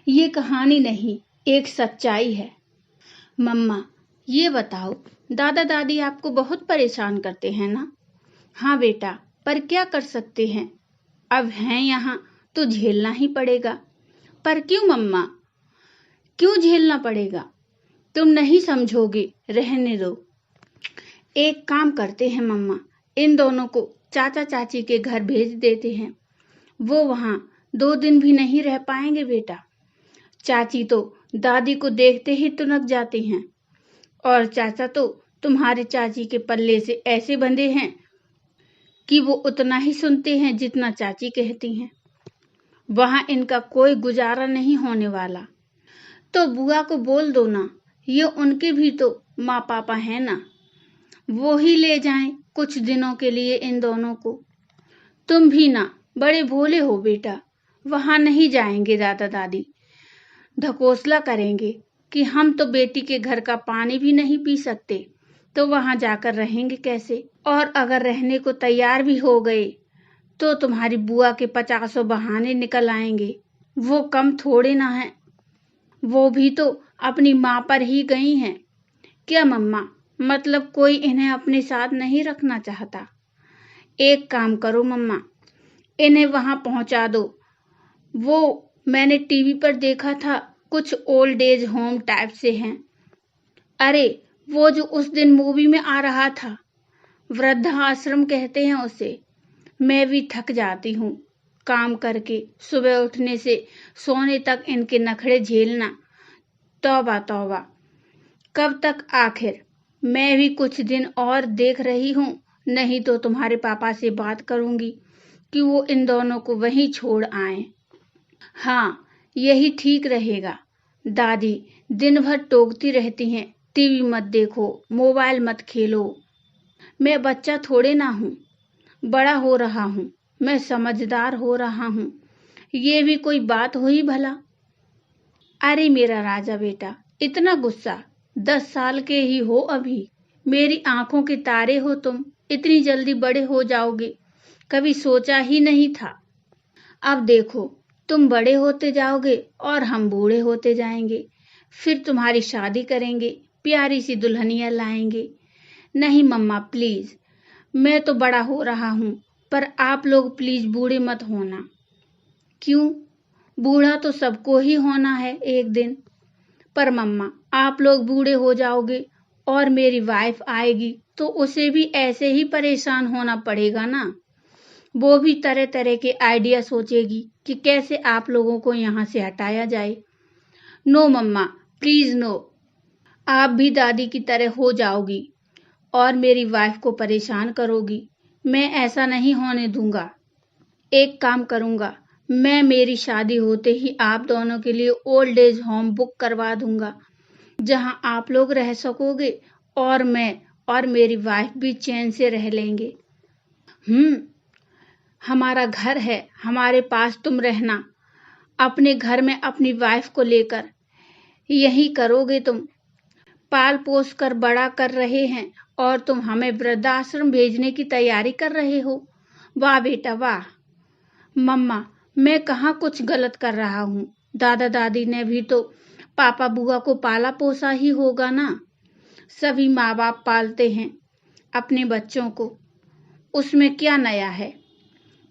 ये कहानी नहीं, एक सच्चाई है। मम्मा, ये बताओ, दादा दादी आपको बहुत परेशान करते हैं ना? हाँ बेटा, पर क्या कर सकते हैं? अब हैं यहाँ तो झेलना ही पड़ेगा। पर क्यों मम्मा? क्यों झेलना पड़ेगा? तुम नहीं समझोगे, रहने दो। एक काम करते हैं मम्मा, इन दोनों को चाचा चाची के घर भेज देते हैं। वो वहाँ 2 दिन भी नहीं रह पाएंगे बेटा। चाची तो दादी को देखते ही तुनक जाती हैं और चाचा तो तुम्हारे चाची के पल्ले से ऐसे बंधे हैं कि वो उतना ही सुनते हैं जितना चाची कहती हैं। वहां इनका कोई गुजारा नहीं होने वाला। तो बुआ को बोल दो ना, ये उनके भी तो माँ पापा हैं ना। वो ही ले जाएं कुछ दिनों के लिए इन दोनों को। तुम भी ना बड़े भोले हो बेटा, वहां नहीं जाएंगे दादा दादी। ढकोसला करेंगे कि हम तो बेटी के घर का पानी भी नहीं पी सकते, तो वहां जाकर रहेंगे कैसे? और अगर रहने को तैयार भी हो गए तो तुम्हारी बुआ के 50 बहाने निकल आएंगे। वो कम थोड़े ना है, वो भी तो अपनी माँ पर ही गई हैं। क्या मम्मा, मतलब कोई इन्हें अपने साथ नहीं रखना चाहता? एक काम करो मम्मा, इन्हें वहां पहुंचा दो। वो मैंने टीवी पर देखा था, कुछ ओल्ड एज होम टाइप से हैं। अरे, वो जो उस दिन मूवी में आ रहा था, वृद्धाश्रम कहते हैं उसे। मैं भी थक जाती हूँ काम करके, सुबह उठने से सोने तक इनके नखरे झेलना। तौबा तौबा, कब तक आखिर? मैं भी कुछ दिन और देख रही हूँ, नहीं तो तुम्हारे पापा से बात करूंगी कि वो इन दोनों को वहीं छोड़ आए। हाँ, यही ठीक रहेगा। दादी दिन भर टोकती रहती हैं, टीवी मत देखो, मोबाइल मत खेलो। मैं बच्चा थोड़े ना हूँ, बड़ा हो रहा हूँ, मैं समझदार हो रहा हूँ। ये भी कोई बात हुई भला? अरे मेरा राजा बेटा, इतना गुस्सा? 10 साल के ही हो अभी। मेरी आंखों के तारे हो तुम, इतनी जल्दी बड़े हो जाओगे, कभी सोचा ही नहीं था। अब देखो, तुम बड़े होते जाओगे और हम बूढ़े होते जाएंगे। फिर तुम्हारी शादी करेंगे, प्यारी सी दुल्हनिया लाएंगे। नहीं मम्मा प्लीज, मैं तो बड़ा हो रहा हूँ, पर आप लोग प्लीज बूढ़े मत होना। क्यों? बूढ़ा तो सबको ही होना है एक दिन। पर मम्मा, आप लोग बूढ़े हो जाओगे और मेरी वाइफ आएगी तो उसे भी ऐसे ही परेशान होना पड़ेगा ना। वो भी तरह तरह के आइडिया सोचेगी कि कैसे आप लोगों को यहाँ से हटाया जाए। No mamma, please no. आप भी दादी की तरह हो जाओगी और मेरी वाइफ को परेशान करोगी। मैं ऐसा नहीं होने दूंगा। एक काम करूंगा, मैं मेरी शादी होते ही आप दोनों के लिए ओल्ड एज होम बुक करवा दूंगा, जहां आप लोग रह सकोगे और मैं और मेरी वाइफ भी चैन से रह लेंगे। हमारा घर है, हमारे पास तुम रहना, अपने घर में अपनी वाइफ को लेकर। यही करोगे तुम? पाल पोस कर बड़ा कर रहे हैं और तुम हमें वृद्धाश्रम भेजने की तैयारी कर रहे हो। वाह बेटा वाह। मम्मा, मैं कहाँ कुछ गलत कर रहा हूँ? दादा दादी ने भी तो पापा बुआ को पाला पोसा ही होगा ना। सभी माँ बाप पालते हैं अपने बच्चों को, उसमें क्या नया है?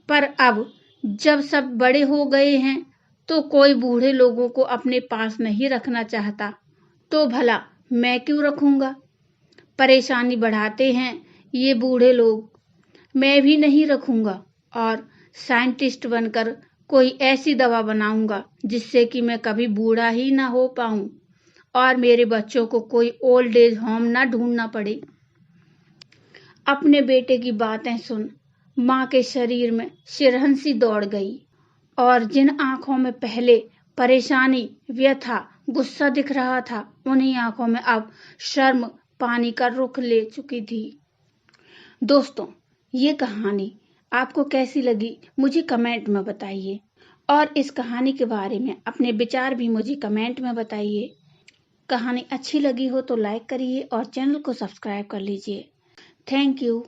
पर अब जब सब बड़े हो गए हैं तो कोई बूढ़े लोगों को अपने पास नहीं रखना चाहता, तो भला मैं क्यों रखूंगा? परेशानी बढ़ाते हैं ये बूढ़े लोग। मैं भी नहीं रखूंगा और साइंटिस्ट बनकर कोई ऐसी दवा बनाऊंगा जिससे कि मैं कभी बूढ़ा ही ना हो पाऊं और मेरे बच्चों को कोई ओल्ड एज होम ना ढूंढना पड़े। अपने बेटे की बातें सुन माँ के शरीर में सिरहंसी दौड़ गई और जिन आंखों में पहले परेशानी, व्यथा, गुस्सा दिख रहा था, उन्हीं आंखों में अब शर्म पानी का रुख ले चुकी थी। दोस्तों, ये कहानी आपको कैसी लगी मुझे कमेंट में बताइए और इस कहानी के बारे में अपने विचार भी मुझे कमेंट में बताइए। कहानी अच्छी लगी हो तो लाइक करिए और चैनल को सब्सक्राइब कर लीजिए। Thank you.